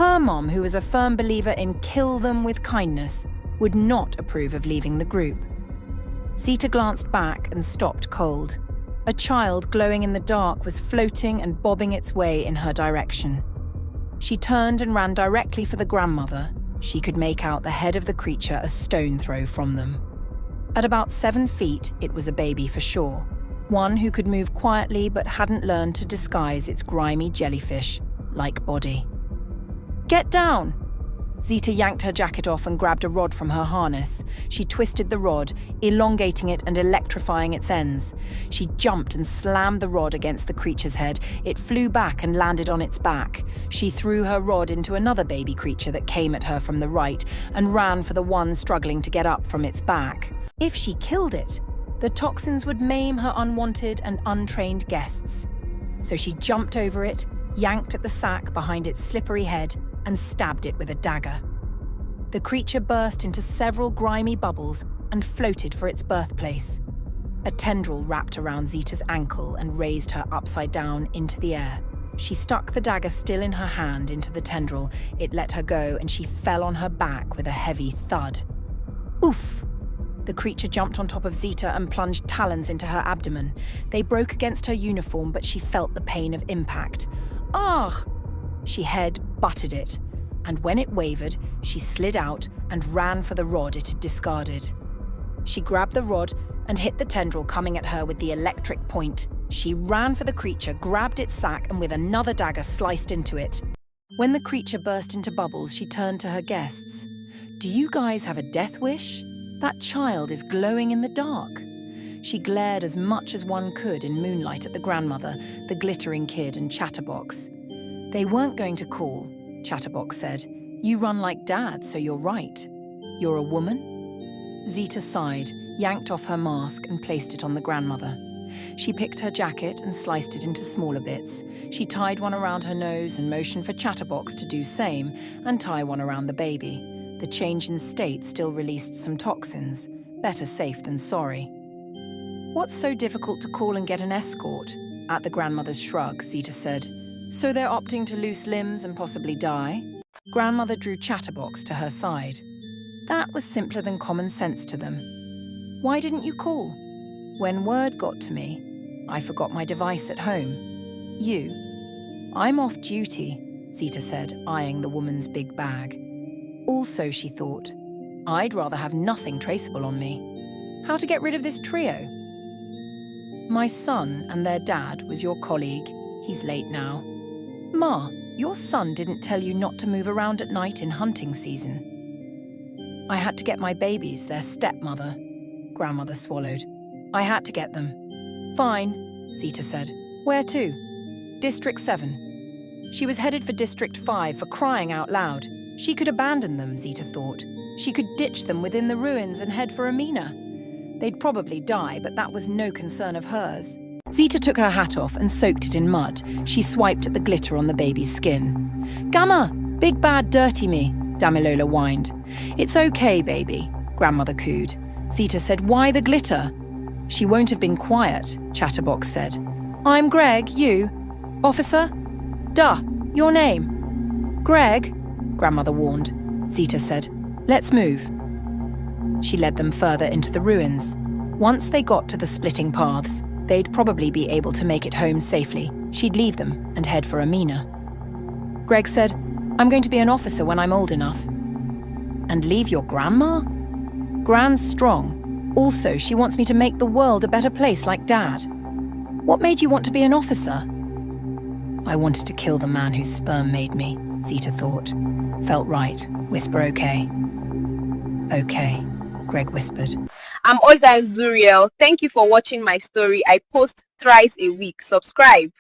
Her mom, who was a firm believer in kill them with kindness, would not approve of leaving the group. Zita glanced back and stopped cold. A child glowing in the dark was floating and bobbing its way in her direction. She turned and ran directly for the grandmother. She could make out the head of the creature a stone throw from them. At about 7 feet, it was a baby for sure. One who could move quietly but hadn't learned to disguise its grimy jellyfish-like body. "Get down!" Zita yanked her jacket off and grabbed a rod from her harness. She twisted the rod, elongating it and electrifying its ends. She jumped and slammed the rod against the creature's head. It flew back and landed on its back. She threw her rod into another baby creature that came at her from the right and ran for the one struggling to get up from its back. If she killed it, the toxins would maim her unwanted and untrained guests. So she jumped over it, yanked at the sack behind its slippery head, and stabbed it with a dagger. The creature burst into several grimy bubbles and floated for its birthplace. A tendril wrapped around Zita's ankle and raised her upside down into the air. She stuck the dagger still in her hand into the tendril. It let her go and she fell on her back with a heavy thud. Oof! The creature jumped on top of Zita and plunged talons into her abdomen. They broke against her uniform, but she felt the pain of impact. Ah! She head-butted it, and when it wavered, she slid out and ran for the rod it had discarded. She grabbed the rod and hit the tendril coming at her with the electric point. She ran for the creature, grabbed its sack, and with another dagger sliced into it. When the creature burst into bubbles, she turned to her guests. "Do you guys have a death wish? That child is glowing in the dark." She glared as much as one could in moonlight at the grandmother, the glittering kid, and Chatterbox. "They weren't going to call," Chatterbox said. "You run like Dad, so you're right. You're a woman?" Zita sighed, yanked off her mask and placed it on the grandmother. She picked her jacket and sliced it into smaller bits. She tied one around her nose and motioned for Chatterbox to do same and tie one around the baby. The change in state still released some toxins. Better safe than sorry. "What's so difficult to call and get an escort?" At the grandmother's shrug, Zita said. "So they're opting to lose limbs and possibly die?" Grandmother drew Chatterbox to her side. "That was simpler than common sense to them. Why didn't you call?" "When word got to me, I forgot my device at home." "You?" "I'm off duty," Zita said, eyeing the woman's big bag. Also, she thought, "I'd rather have nothing traceable on me. How to get rid of this trio?" "My son and their dad was your colleague. He's late now." "Ma, your son didn't tell you not to move around at night in hunting season." "I had to get my babies, their stepmother." Grandmother swallowed. "I had to get them." "Fine," Zita said. "Where to?" "District 7. She was headed for District 5 for crying out loud. She could abandon them, Zita thought. She could ditch them within the ruins and head for Amina. They'd probably die, but that was no concern of hers. Zita took her hat off and soaked it in mud. She swiped at the glitter on the baby's skin. "Gamma! Big bad dirty me," Damilola whined. "It's okay, baby," Grandmother cooed. Zita said, "Why the glitter?" "She won't have been quiet," Chatterbox said. "I'm Greg, you? Officer? Duh, your name?" "Greg," Grandmother warned. Zita said, "Let's move." She led them further into the ruins. Once they got to the splitting paths, they'd probably be able to make it home safely. She'd leave them and head for Amina. Greg said, "I'm going to be an officer when I'm old enough." "And leave your grandma?" "Gran's strong. Also, she wants me to make the world a better place like Dad." "What made you want to be an officer?" "I wanted to kill the man whose sperm made me," Zita thought. "Felt right. Whisper okay." "Okay," Greg whispered. I'm Oza Zuriel. Thank you for watching my story. I post thrice a week. Subscribe.